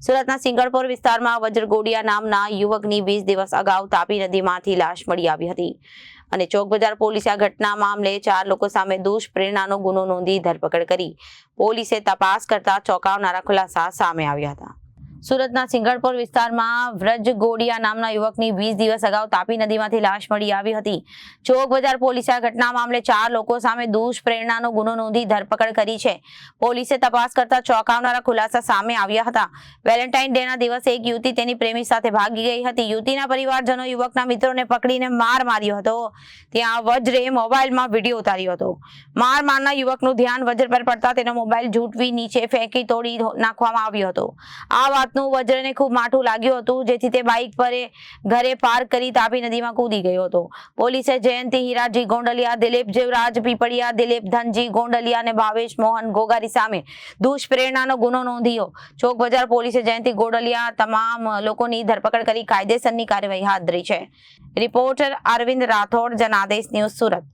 સુરતના સિંગણપોર વિસ્તારમાં વજ્રગોડિયા નામના યુવકની 20 દિવસ અગાઉ તાપી નદીમાંથી લાશ મળી આવી હતી અને ચોકબજાર પોલીસે આ ઘટના મામલે 4 લોકો સામે દુષ્પ્રેરણાનો ગુનો નોંધી ધરપકડ કરી પોલીસે તપાસ કરતા ચોંકાવનારા ખુલાસા સામે આવ્યા હતા। સુરતના સિંગણપોર વિસ્તારમાં વ્રજગોડિયા નામના યુવકની 20 દિવસ અગાઉ તાપી નદીમાંથી લાશ મળી આવી હતી। ચોકબજાર પોલીસે આ ઘટના મામલે 4 લોકો સામે દુષ્પ્રેરણાનો ગુનો નોંધી ધરપકડ કરી છે। પોલીસે તપાસ કરતા ચોંકાવનારા ખુલાસા સામે આવ્યા હતા। વેલેન્ટાઇન ડેના દિવસે એક યુવતી તેની પ્રેમી સાથે ભાગી ગઈ હતી। યુવતીના પરિવારજનો યુવકના મિત્રોને પકડીને માર માર્યો હતો। ત્યાં વજ્રે મોબાઈલમાં વિડીયો ઉતાર્યો હતો। માર મારનાર યુવકનું ધ્યાન વજ્ર પર પડતા તેનો મોબાઈલ ઝૂંટવી નીચે ફેંકી તોડી નાખવામાં આવ્યો હતો। આ વાતનું વજ્રને ખૂબ માઠું લાગ્યું હતું, જેથી તે બાઇક પર ઘરે પાર્ક કરી તાપી નદીમાં કૂદી ગયો હતો। પોલીસે જયંતિ હીરાજી ગોંડલિયા, દિલીપ જીવરાજ પીપળિયા, દિલીપ ધનજી ગોંડલિયા અને ભાવેશ મોહન ગોગારી સામે દુષ્પ્રેરણાનો ગુનો નોંધ્યો। ચોકબજાર પોલીસે જયંતિ ગોંડલિયા તમામ લોકોની ધરપકડ કરી કાયદેસરની કાર્યવાહી હાથ ધરી છે। Reporter Arvind Rathod, Janadesh News, Surat.